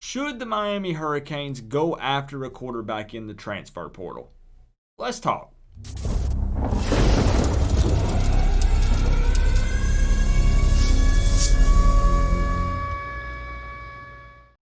Should the Miami Hurricanes go after a quarterback in the transfer portal? Let's talk.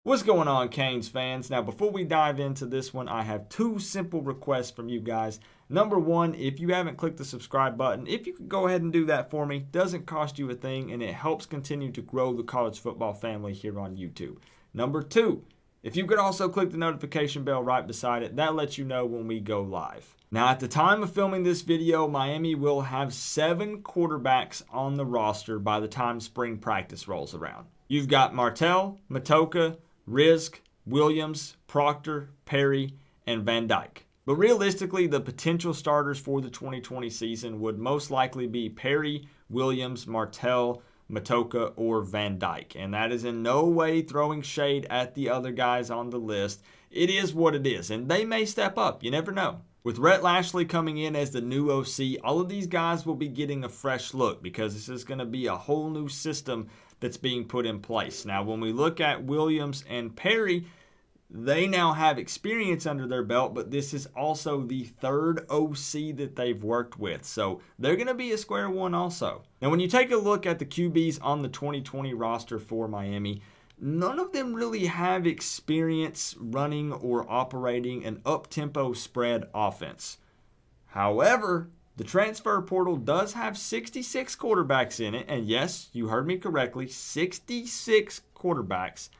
What's going on, Canes fans? Now, before we dive into this one, I have two simple requests from you guys. Number one, if you haven't clicked the subscribe button, if you could go ahead and do that for me, doesn't cost you a thing, and it helps continue to grow the college football family here on YouTube. Number two, if you could also click the notification bell right beside it, that lets you know when we go live. Now, at the time of filming this video, Miami will have 7 quarterbacks on the roster by the time spring practice rolls around. You've got Martell, Matocha, Rizk, Williams, Proctor, Perry, and Van Dyke. But realistically, the potential starters for the 2020 season would most likely be Perry, Williams, Martell, Matocha, or Van Dyke. And that is in no way throwing shade at the other guys on the list. It is what it is, and they may step up. You never know. With Rhett Lashlee coming in as the new OC, all of these guys will be getting a fresh look because this is going to be a whole new system that's being put in place. Now, when we look at Williams and Perry, they now have experience under their belt, but this is also the third OC that they've worked with. So they're going to be a square one also. Now, when you take a look at the QBs on the 2020 roster for Miami, none of them really have experience running or operating an up-tempo spread offense. However, the transfer portal does have 66 quarterbacks in it, and yes, you heard me correctly, 66 quarterbacks,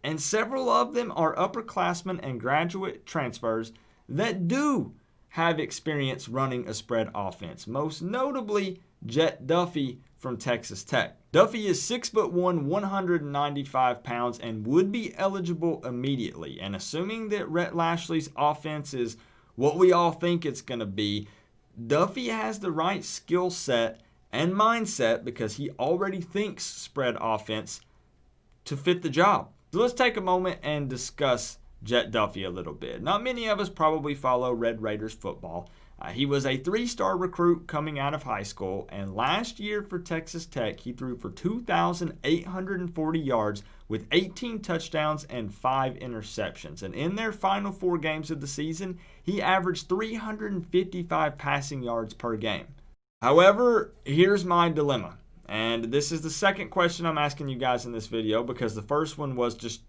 and several of them are upperclassmen and graduate transfers that do have experience running a spread offense, most notably Jet Duffy from Texas Tech. Duffy is 6'1", 195 pounds, and would be eligible immediately, and assuming that Rhett Lashlee's offense is what we all think it's going to be, Duffy has the right skill set and mindset because he already thinks spread offense to fit the job. So let's take a moment and discuss Jet Duffy a little bit. Not many of us probably follow Red Raiders football. He was a 3-star recruit coming out of high school, and last year for Texas Tech, he threw for 2,840 yards with 18 touchdowns and 5 interceptions. And in their final 4 games of the season, he averaged 355 passing yards per game. However, here's my dilemma. And this is the second question I'm asking you guys in this video, because the first one was just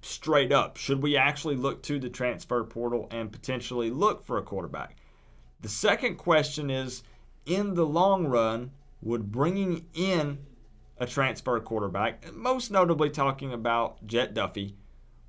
straight up. Should we actually look to the transfer portal and potentially look for a quarterback? The second question is, in the long run, would bringing in a transfer quarterback, most notably talking about Jet Duffy,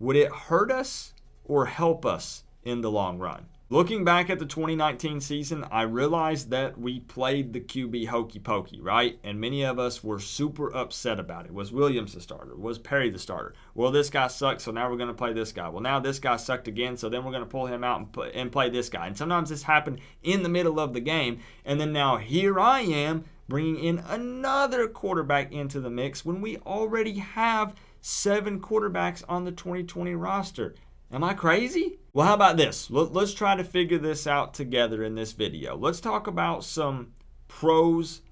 would it hurt us or help us in the long run? Looking back at the 2019 season, I realized that we played the QB hokey pokey, right? And many of us were super upset about it. Was Williams the starter? Was Perry the starter? Well, this guy sucked, so now we're going to play this guy. Well, now this guy sucked again, so then we're going to pull him out and play this guy. And sometimes this happened in the middle of the game, and then now here I am bringing in another quarterback into the mix when we already have 7 quarterbacks on the 2020 roster. Am I crazy? Well, how about this? Let's try to figure this out together in this video. Let's talk about some pros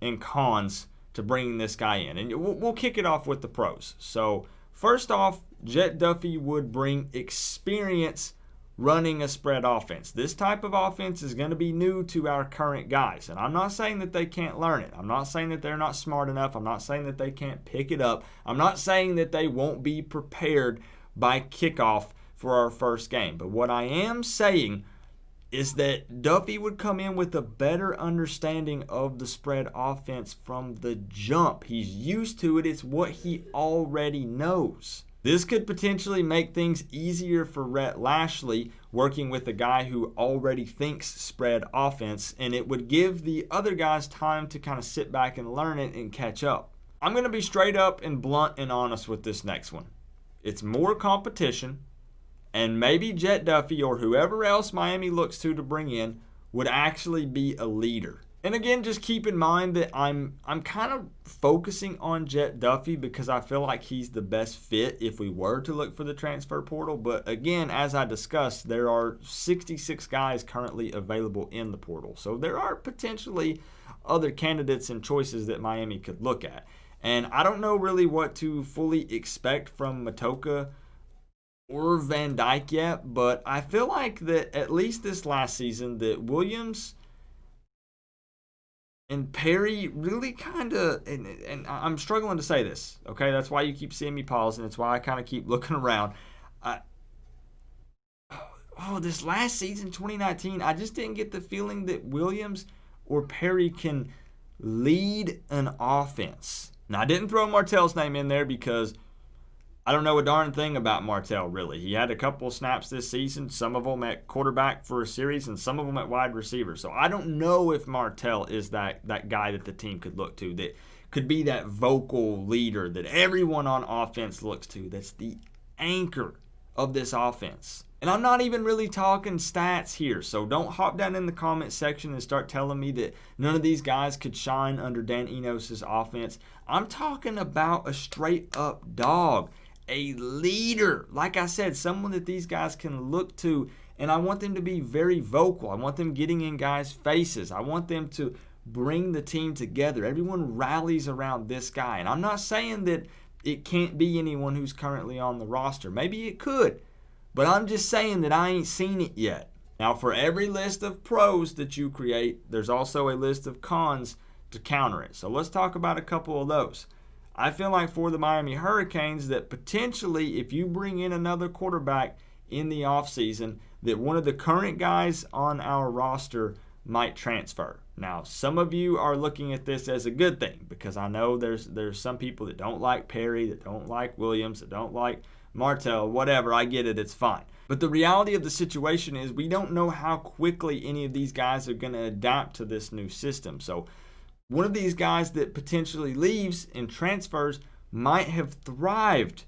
and cons to bringing this guy in. And we'll kick it off with the pros. So first off, Jet Duffy would bring experience running a spread offense. This type of offense is going to be new to our current guys. And I'm not saying that they can't learn it. I'm not saying that they're not smart enough. I'm not saying that they can't pick it up. I'm not saying that they won't be prepared by kickoff for our first game. But what I am saying is that Duffy would come in with a better understanding of the spread offense from the jump. He's used to it. It's what he already knows. This could potentially make things easier for Rhett Lashlee working with a guy who already thinks spread offense, and it would give the other guys time to kind of sit back and learn it and catch up. I'm going to be straight up and blunt and honest with this next one. It's more competition, and maybe Jet Duffy or whoever else Miami looks to bring in would actually be a leader. And again, just keep in mind that I'm kind of focusing on Jet Duffy because I feel like he's the best fit if we were to look for the transfer portal. But again, as I discussed, there are 66 guys currently available in the portal. So there are potentially other candidates and choices that Miami could look at. And I don't know really what to fully expect from Matocha or Van Dyke yet, but I feel like that at least this last season that Williams and Perry really kind of, and I'm struggling to say this, okay? That's why you keep seeing me pause, and it's why I kind of keep looking around. I, this last season, 2019, I just didn't get the feeling that Williams or Perry can lead an offense. Now, I didn't throw Martell's name in there because I don't know a darn thing about Martell, really. He had a couple of snaps this season, some of them at quarterback for a series and some of them at wide receiver. So I don't know if Martell is that guy that the team could look to, that could be that vocal leader that everyone on offense looks to, that's the anchor of this offense. And I'm not even really talking stats here, so don't hop down in the comment section and start telling me that none of these guys could shine under Dan Enos' offense. I'm talking about a straight-up dog, a leader. Like I said, someone that these guys can look to, and I want them to be very vocal. I want them getting in guys' faces. I want them to bring the team together. Everyone rallies around this guy, and I'm not saying that it can't be anyone who's currently on the roster. Maybe it could. But I'm just saying that I ain't seen it yet. Now, for every list of pros that you create, there's also a list of cons to counter it. So let's talk about a couple of those. I feel like for the Miami Hurricanes that potentially if you bring in another quarterback in the offseason, that one of the current guys on our roster might transfer. Now, some of you are looking at this as a good thing because I know there's some people that don't like Perry, that don't like Williams, that don't like Martell, whatever, I get it, it's fine. But the reality of the situation is we don't know how quickly any of these guys are going to adapt to this new system. So one of these guys that potentially leaves and transfers might have thrived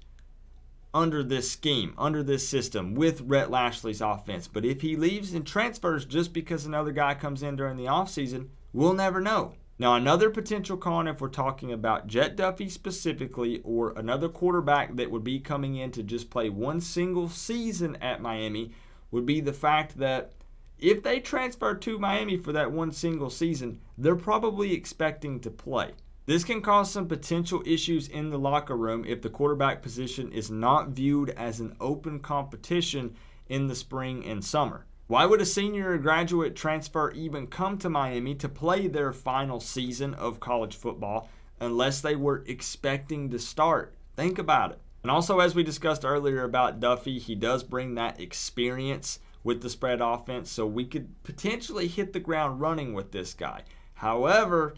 under this scheme, under this system with Rhett Lashley's offense. But if he leaves and transfers just because another guy comes in during the offseason, we'll never know. Now, another potential con, if we're talking about Jet Duffy specifically, or another quarterback that would be coming in to just play one single season at Miami, would be the fact that if they transfer to Miami for that one single season, they're probably expecting to play. This can cause some potential issues in the locker room if the quarterback position is not viewed as an open competition in the spring and summer. Why would a senior or graduate transfer even come to Miami to play their final season of college football unless they were expecting to start? Think about it. And also, as we discussed earlier about Duffy, he does bring that experience with the spread offense, so we could potentially hit the ground running with this guy. However,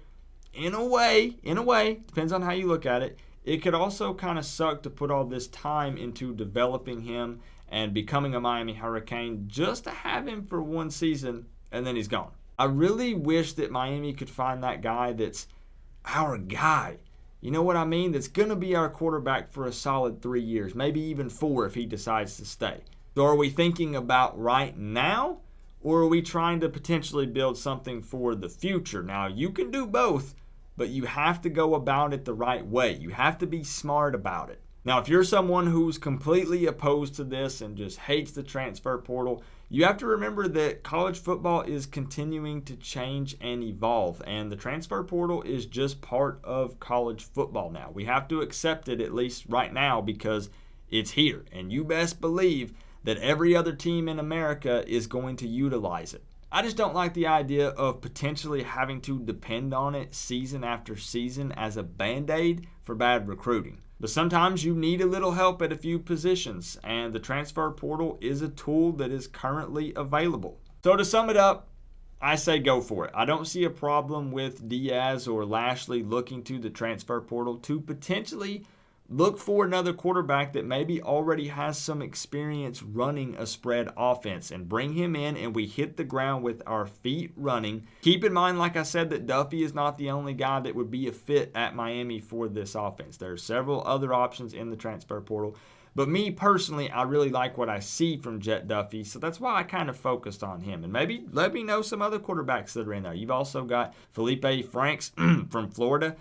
in a way, depends on how you look at it, it could also kind of suck to put all this time into developing him and becoming a Miami Hurricane just to have him for one season and then he's gone. I really wish that Miami could find that guy that's our guy. You know what I mean? That's going to be our quarterback for a solid 3 years, maybe even 4 if he decides to stay. So are we thinking about right now, or are we trying to potentially build something for the future? Now, you can do both, but you have to go about it the right way. You have to be smart about it. Now, if you're someone who's completely opposed to this and just hates the transfer portal, you have to remember that college football is continuing to change and evolve, and the transfer portal is just part of college football now. We have to accept it, at least right now, because it's here, and you best believe that every other team in America is going to utilize it. I just don't like the idea of potentially having to depend on it season after season as a band-aid for bad recruiting. But sometimes you need a little help at a few positions, and the transfer portal is a tool that is currently available. So to sum it up, I say go for it. I don't see a problem with Diaz or Lashley looking to the transfer portal to potentially look for another quarterback that maybe already has some experience running a spread offense and bring him in and we hit the ground with our feet running. Keep in mind, like I said, that Duffy is not the only guy that would be a fit at Miami for this offense. There are several other options in the transfer portal. But me personally, I really like what I see from Jet Duffy, so that's why I kind of focused on him. And maybe let me know some other quarterbacks that are in there. You've also got Felipe Franks from Florida.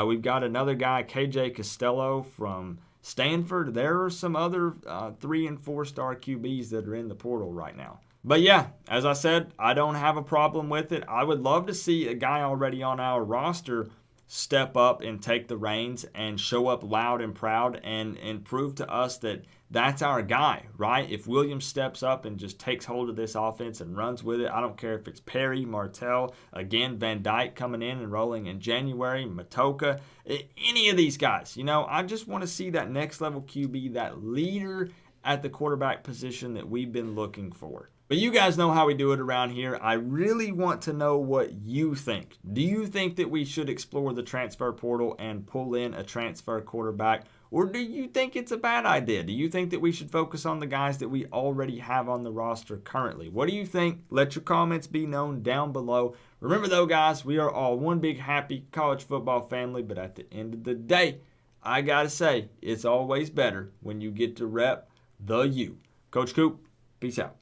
We've got another guy, KJ Costello from Stanford. There are some other 3- and 4-star QBs that are in the portal right now. But yeah, as I said, I don't have a problem with it. I would love to see a guy already on our roster step up and take the reins and show up loud and proud and prove to us that that's our guy, right? If Williams steps up and just takes hold of this offense and runs with it, I don't care if it's Perry, Martell, again, Van Dyke coming in and rolling in January, Matoka, any of these guys. I just want to see that next level QB, that leader at the quarterback position that we've been looking for. But you guys know how we do it around here. I really want to know what you think. Do you think that we should explore the transfer portal and pull in a transfer quarterback? Or do you think it's a bad idea? Do you think that we should focus on the guys that we already have on the roster currently? What do you think? Let your comments be known down below. Remember though, guys, we are all one big happy college football family. But at the end of the day, I got to say, it's always better when you get to rep the U. Coach Coop, peace out.